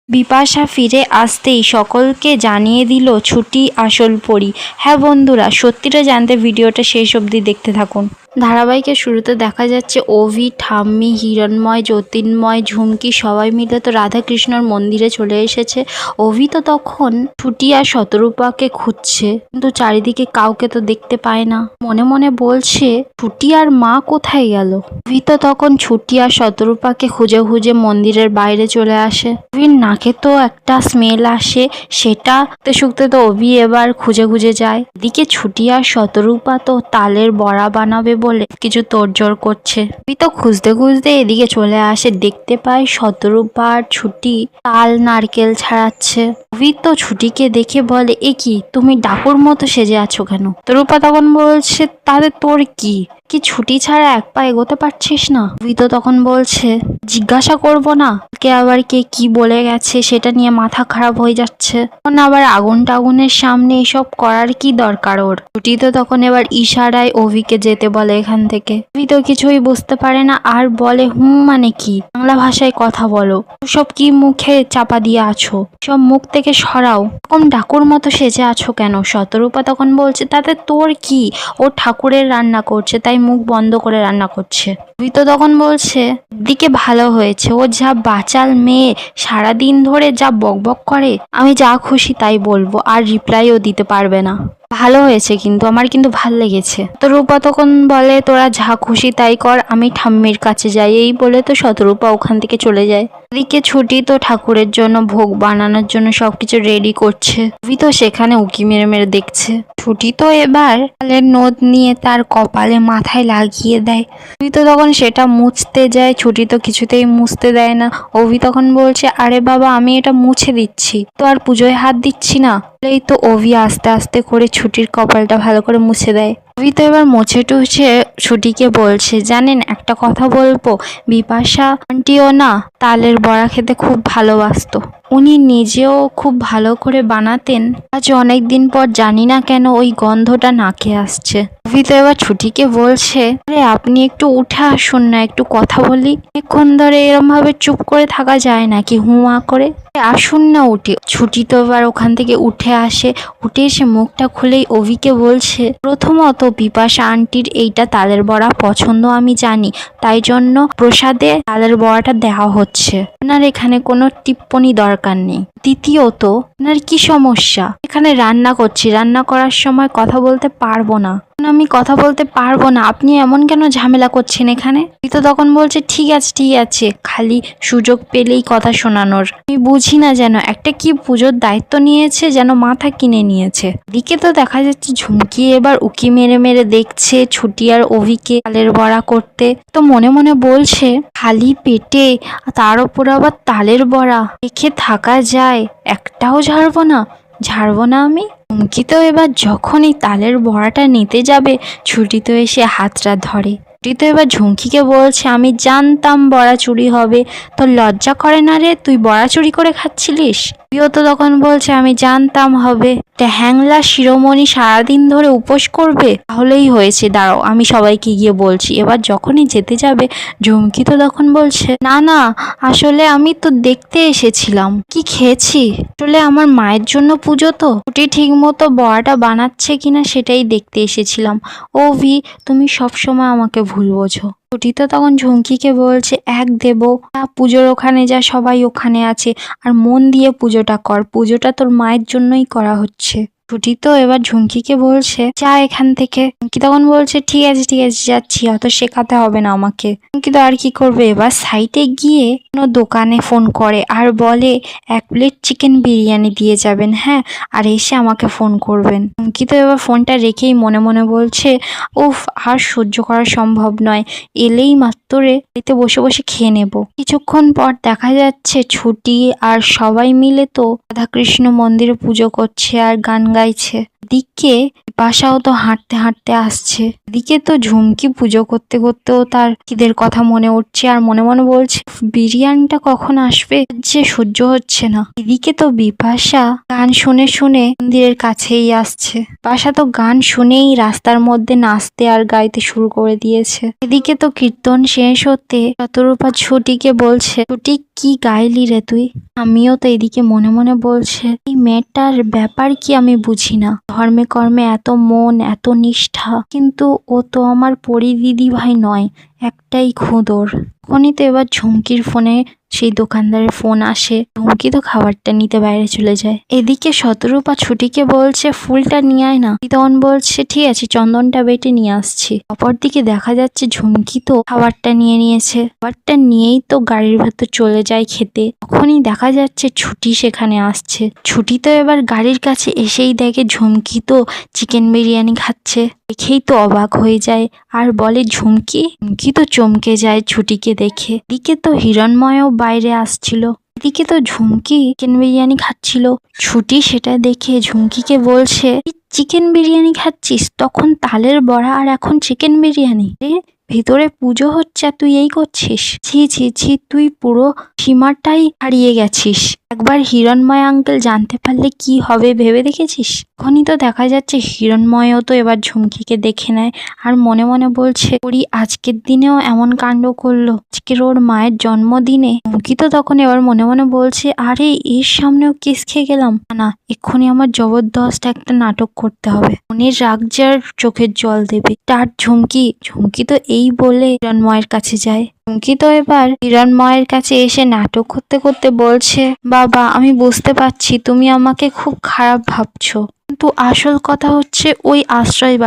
বিপাশা ফিরে আসতেই সকলকে জানিয়ে দিল ছুটি আসল পরী। হ্যাঁ বন্ধুরা, সত্যিটা জানতে ভিডিওটা শেষ অবধি দেখতে থাকুন। ধারাবাহিকের শুরুতে দেখা যাচ্ছে অভি, ঠাম্মি, হিরণময়, জ্যোতির্ময়, ঝুমকি সবাই মিলে তো রাধাকৃষ্ণর মন্দিরে চলে এসেছে। অভি তো তখন ছুটি আর শতরূপাকে খুঁজছে, কিন্তু চারিদিকে কাউকে তো দেখতে পায় না। মনে মনে বলছে ছুটি আর মা কোথায় গেল। অভি তো তখন ছুটি আর শতরূপাকে খুঁজে খুঁজে মন্দিরের বাইরে চলে আসে। অভির নাকে তো একটা স্মেল আসে, সেটা শুকতে তো অভি এবার খুঁজে খুঁজে যায়। এদিকে ছুটি আর শতরূপা তো তালের বড়া বানাবে বলে কিছু তোড়জোড় করছে। অভি তো খুঁজতে খুঁজতে এদিকে চলে আসে, দেখতে পায় শতরূপা আর ছুটি তাল নারকেল ছাড়াচ্ছে। অভি তো ছুটিকে দেখে বলে, এ কি, তুমি ডাকুর মতো সেজে আছো কেন? শতরূপা তখন বলছে, তাহলে তোর কি কি ছুটি ছাড়া এক পা এগোতে পারছিস না? অভি তো তখন বলছে, জিজ্ঞাসা করব না, কে আবার কে কি বলে গেছে সেটা নিয়ে মাথা খারাপ হয়ে যাচ্ছে। তখন আবার আগুন টাগুনের সামনে এসব করার কি দরকার ওর? ছুটি তো তখন এবার ইশারায় অভিকে যেতে বলে এখান থেকে। অভি তো কিছুই বুঝতে পারে না আর বলে, মানে কি, বাংলা ভাষায় কথা বলো, সব কি মুখে চাপা দিয়ে আছো, সব মুখ থেকে সরাও, এরকম ডাকুর মতো সেজে আছো কেন? শতরূপা তখন বলছে, তাতে তোর কি, ও ঠাকুরের রান্না করছে তাই মুখ বন্ধ করে রান্না করছে। অভি তো তখন বলছে, দিকে ভালো হয়েছে, ও যা বাচাল মেয়ে, সারাদিন ধরে যা বকবক করে, আমি যা খুশি তাই বলবো, আর রিপ্লাইও দিতে পারবে না। ভালো হয়েছে, কিন্তু আমার কিন্তু ভাল লেগেছে। তো রূপা তখন বলে, তোরা যা খুশি তাই কর, আমি ঠাম্মির কাছে যাই। এই বলে তো শতরূপা ওখান থেকে চলে যায়। এদিকে ছুটি তো ঠাকুরের জন্য ভোগ বানানোর জন্য সবকিছু রেডি করছে। অভি তো সেখানে উকি মেরে মেরে দেখছে। ছুটি তো এবার তালের নদ নিয়ে তার কপালে মাথায় লাগিয়ে দেয়। অভি তো তখন সেটা মুছতে যায়, ছুটি তো কিছুতেই মুছতে দেয় না। অভি তখন বলছে, আরে বাবা, আমি এটা মুছে দিচ্ছি, তো আর পুজোয় হাত দিচ্ছি না। এই তো অভি আস্তে আস্তে করে ছুটির কপালটা ভালো করে মুছে দেয়। অভি তো এবার মুছে টুছে ছুটিকে বলছে, জানেন একটা কথা বলবো, বিপাশা আন্টিও না তালের বড়া খেতে খুব ভালোবাসতো, উনি নিজেও খুব ভালো করে বানাতেন। আজ অনেক দিন পর জানি না কেন ওই গন্ধটা নাকে আসছে। অভি তো এবার ছুটিকে বলছে, আরে আপনি একটু উঠে আসুন না, একটু কথা বলি, অনেকক্ষণ ধরে এরম ভাবে চুপ করে থাকা যায় নাকি, হুঁ করে, আসুন না উঠে। ছুটি তো এবার ওখান থেকে উঠে আসে, উঠে এসে মুখটা খুলেই অভিকে বলছে, প্রথমত বিপাশা আন্টির এইটা তালের বড়া পছন্দ আমি জানি, তাই জন্য প্রসাদে তালের বড়াটা দেওয়া হচ্ছে, আপনার এখানে কোনো টিপ্পনি দরকার নেই। দ্বিতীয়ত, আপনার কি সমস্যা, এখানে রান্না করছি, রান্না করার সময় কথা বলতে পারবো না, আমি কথা বলতে পারবো না, আপনি এমন কেন ঝামেলা করছেন এখানে? তো তখন বলছে, ঠিক আছে ঠিক আছে, খালি সুযোগ পেলেই কথা শোনানোর, আমি বুঝি না, যেন একটা কি পুজোর দায়িত্ব নিয়েছে, যেন মাথা কিনে নিয়েছে। দিকে তো দেখা যাচ্ছে ঝুমকি এবার উকি মেরে মেরে দেখছে ছুটি আর অভিকে তালের বড়া করতে। তো মনে মনে বলছে, খালি পেটে তার ওপর আবার তালের বড়া, দেখে থাকা যায়, একটাও ঝাড়বো না আমি। ঝুমকি তো এবার যখনই তালের বড়াটা নিতে যাবে, ছুটি তো এসে হাতটা ধরে। ছুটি তো এবার ঝুমকিকে বলছে, আমি জানতাম বড়া চুরি হবে, তোর লজ্জা করে না রে, তুই বড়া চুরি করে খাচ্ছিলিস? তুইও তো তখন বলছে, আমি জানতাম হবে, হ্যাংলা শিরোমণি সারাদিন ধরে উপোস করবে, তাহলেই হয়েছে, দাঁড়াও আমি সবাইকে গিয়ে বলছি। এবার যখনই যেতে যাবে, ঝুমকি তো তখন বলছে, না না, আসলে আমি তো দেখতে এসেছিলাম কি খেয়েছি, আসলে আমার মায়ের জন্য পুজো তো, ছুটি ঠিক মতো বড়াটা বানাচ্ছে কিনা সেটাই দেখতে এসেছিলাম। অভি, তুমি সবসময় আমাকে ভুল বোঝো। ছুটি তো তখন ঝুমকিকে বলছে, এক দেব, পুজোর ওখানে যা, সবাই ওখানে আছে, আর মন দিয়ে পুজোটা কর, পুজোটা তোর মায়ের জন্যই করা হচ্ছে। ছুটি তো এবার ঝুমকিকে বলছে, যা এখান থেকে। ঝুমকি তখন বলছে, ঠিক আছে যাচ্ছি, অত শেখাতে হবে না আমাকে। ঝুমকি তো আর কি করবে, এবার সাইডে গিয়ে কোনো দোকানে ফোন করে আর বলে, 1 প্লেট চিকেন বিরিয়ানি দিয়ে যাবেন, হ্যাঁ, আর এসে আমাকে ফোন করবেন। ঝুমকি তো এবার ফোনটা রেখেই মনে মনে বলছে, উফ, আর সহ্য করা সম্ভব নয়, এলেই মাত্রে বাড়িতে বসে বসে খেয়ে নেব। কিছুক্ষণ পর দেখা যাচ্ছে ছুটি আর সবাই মিলে তো রাধাকৃষ্ণ মন্দিরে পুজো করছে আর গান গাইছে। এদিকে বাসাও তো হাঁটতে হাঁটতে আসছে, এদিকে তো ঝুমকি পুজো করতে করতেও তার খিদের কথা মনে উঠছে আর মনে মনে বলছে বিরিয়ানিটা কখন আসবে, যে সহ্য হচ্ছে না। এদিকে তো বিপাশা গান শুনে শুনে মন্দিরের কাছেই আসছে। বিপাশা তো গান শুনেই রাস্তার মধ্যে নাচতে আর গাইতে শুরু করে দিয়েছে। এদিকে তো কীর্তন শেষ হতে শতরূপা ছুটিকে বলছে, ছুটি কি গাইলি রে তুই? আমিও তো এদিকে মনে মনে বলছে এই মেয়েটার ব্যাপার কি আমি বুঝি না, ধর্মে কর্মে এত মন এত নিষ্ঠা, কিন্তু ও তো আমার পরি দিদি ভাই নয়, একটাই খুদর। তখনই তো এবার ঝুমকির ফোনে সেই দোকানদারের ফোন আসে। ঝুমকি তো খাবারটা নিতে বাইরে চলে যায়। এদিকে শতরূপা ছুটিকে বলছে ফুলটা নিয়ে আয় না। তখন বলছে ঠিক আছে, চন্দনটা বেটে নিয়ে আসছি। অপরদিকে দেখা যাচ্ছে ঝুমকি তো খাবারটা নিয়ে নিয়েছে। খাবারটা নিয়েই তো গাড়ির ভেতর চলে যায় খেতে। তখনই দেখা যাচ্ছে ছুটি সেখানে আসছে। ছুটি তো এবার গাড়ির কাছে এসেই দেখে ঝুমকি তো চিকেন বিরিয়ানি খাচ্ছে। দেখেই তো অবাক হয়ে যায় আর বলে ঝুমকি। ঝুমকি তো চমকে যায় ছুটিকে দেখে। এদিকে তো হিরণময়ও বাইরে আসছিল। এদিকে তো ঝুমকি চিকেন বিরিয়ানি খাচ্ছিল। ছুটি সেটা দেখে ঝুমকিকে বলছে চিকেন বিরিয়ানি খাচ্ছিস, তখন তালের বড়া আর এখন চিকেন বিরিয়ানি, ভিতরে পুজো হচ্ছে তুই এই করছিস? ছি ছি ছি, তুই পুরো সীমাটাই হারিয়ে গেছিস। একবার হিরণময় আঙ্কেল জানতে পারলে কি হবে ভেবে দেখেছিস? তখনই তো দেখা যাচ্ছে হিরণময়ও তো এবার ঝুমকিকে দেখে নেয় আর মনে মনে বলছে ওরি আজকের দিনেও এমন কাণ্ড করলো, আজকের ওর মায়ের জন্মদিনে। ঝুমকি তো তখন এবার মনে মনে বলছে আরে এর সামনেও কেস খেয়ে গেলাম না, এক্ষুনি আমার জবরদস্ত একটা নাটক করতে হবে, মনের রাগ যার চোখের জল দেবে তার। ঝুমকি তো এই বলে হিরণময়ের কাছে যায়। ঝুমকি তো এবার হিরণময়ের কাছে এসে নাটক করতে করতে বলছে বাবা আমি বুঝতে পারছি তুমি আমাকে খুব খারাপ ভাবছো, কিন্তু আসল কথা হচ্ছে ওই আশ্রয়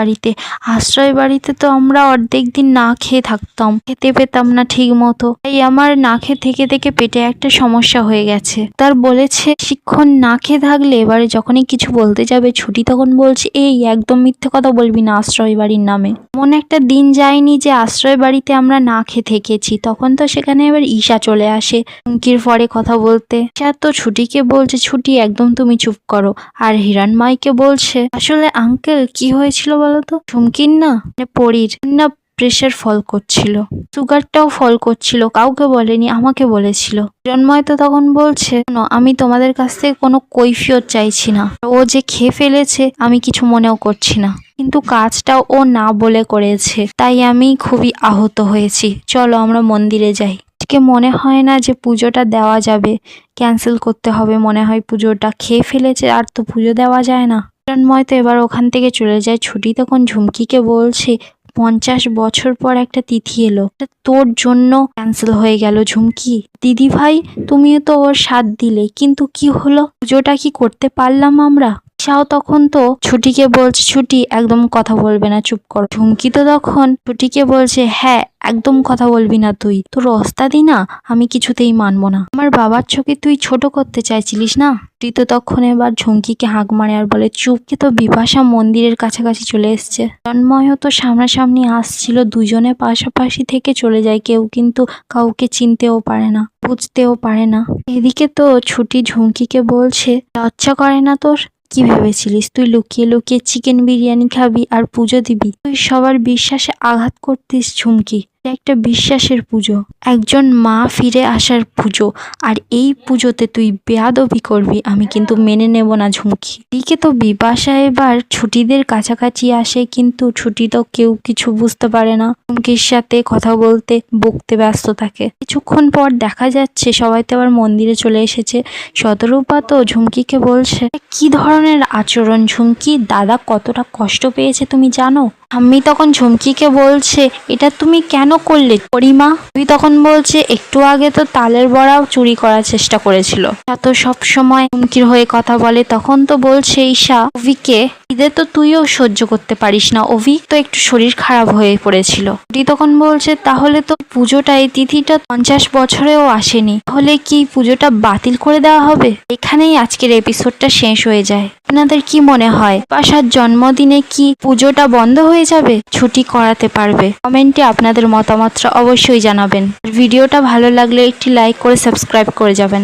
বাড়িতে তো আমরা অর্ধেক দিন না খেয়ে থাকতাম, খেতে পেতাম না ঠিক মতো, তাই আমার না খেয়ে থেকে থেকে পেটে একটা সমস্যা হয়ে গেছে। তার বলেছে শিক্ষণ না খেয়ে থাকলে এবারে যখনই কিছু বলতে যাবে ছুটি তখন বলছে এই একদম মিথ্যে কথা বলবি না আশ্রয় বাড়ির নামে। এমন একটা দিন যায়নি যে আশ্রয় বাড়িতে আমরা না খেয়ে থেকেছি। তখন তো সেখানে এবার ঈশা চলে আসে ঝুমকির পরে কথা বলতে। ঈশা তো ছুটিকে বলছে ছুটি একদম তুমি চুপ করো, আর হিরণময়কে বলছে আসলে আঙ্কেল কি হয়েছিল বলতো, ঝুমকির না পরীর না প্রেশার ফল করছিল, সুগারটাও ফল করছিল, কাউকে বলেনি আমাকে বলেছিল। হিরণময় তো তখন বলছে আমি তোমাদের কাছ থেকে কোনো কৈফিয়ত চাইছি না, ও যে খেয়ে ফেলেছে আমি কিছু মনেও করছি না, কিন্তু কাজটাও ও না বলে করেছে, তাই আমি খুবই আহত হয়েছি, চলো আমরা মন্দিরে যাই। আজকে মনে হয় না যে পুজোটা দেওয়া যাবে, ক্যান্সেল করতে হবে মনে হয়, পুজোটা খেয়ে ফেলেছে আর তো পুজো দেওয়া যায় না। হিরণময় তো এবার ওখান থেকে চলে যায়। ছুটি তখন ঝুমকিকে বলছে 50 বছর পর একটা তিথি এলো, তোর জন্য ক্যান্সেল হয়ে গেল ঝুমকি। দিদি ভাই তুমিও তো ওর সাথ দিলে, কিন্তু কি হলো, পুজোটা কি করতে পারলাম আমরা? ঈশাও তখন তো ছুটিকে বলছে ছুটি একদম কথা বলবে না, চুপ কর। ঝুমকি তো তখন ছুটিকে বলছে হ্যাঁ একদম কথা বলবি না, তুই তোর ওস্তাদি না আমি কিছুতেই মানবো না, আমার বাবার চোখে তুই ছোট করতে চাইছিলিস না। ছুটি তো তখন এবার ঝুমকিকে হাঁক মারে আর বলে চুপকে। তো বিপাশা মন্দিরের কাছাকাছি চলে এসছে। তন্ময়ও তো সামনাসামনি আসছিল, দুজনে পাশাপাশি থেকে চলে যায়, কেউ কিন্তু কাউকে চিনতেও পারে না বুঝতেও পারে না। এদিকে তো ছুটি ঝুমকিকে বলছে লজ্জা করে না তোর? কি ভেবেছিলিস তুই লুকিয়ে লুকিয়ে চিকেন বিরিয়ানি খাবি আর পুজো দিবি? তুই সবার বিশ্বাসে আঘাত করতিস ঝুমকি, একটা বিশ্বাসের পুজো, একজন মা ফিরে আসার পুজো, আর এই পুজোতে তুই বেয়াদবি করবি, আমি কিন্তু মেনে নেব না ঝুমকি। এদিকে তো বিপাশা এবার ছুটিদের কাছাকাছি আসে, কিন্তু ছুটি তো কেউ কিছু বুঝতে পারে না, ঝুমকির সাথে কথা বলতে বকতে ব্যস্ত থাকে। কিছুক্ষণ পর দেখা যাচ্ছে সবাই তো আবার মন্দিরে চলে এসেছে। শতরূপা তো ঝুমকিকে বলছে কি ধরনের আচরণ ঝুমকি, দাদা কতটা কষ্ট পেয়েছে তুমি জানো? আমি তখন ঝুমকিকে বলছে এটা তুমি কেন করলে পরিমা? তুই তখন বলছে একটু আগে তো তালের বড়াও চুরি করার চেষ্টা করেছিল। তো সব সময় ঝুমকির হয়ে কথা বলে। তখন তো বলছে ঈশা অভিকে ঈদে তো তুইও সহ্য করতে পারিস না, অভি তো একটু শরীর খারাপ হয়ে পড়েছিল। তুই তখন বলছে তাহলে তো পুজোটা এই তিথিটা 50 বছরেও আসেনি, তাহলে কি পুজোটা বাতিল করে দেওয়া হবে? এখানেই আজকের এপিসোডটা শেষ হয়ে যায়। আপনাদের কি মনে হয় বিপাশার জন্মদিনে কি পুজোটা বন্ধ হয়ে যাবে? ছুটি করাতে পারবে? কমেন্টে আপনাদের মতামতটা অবশ্যই জানাবেন। ভিডিওটা ভালো লাগলে একটি লাইক করে সাবস্ক্রাইব করে যাবেন।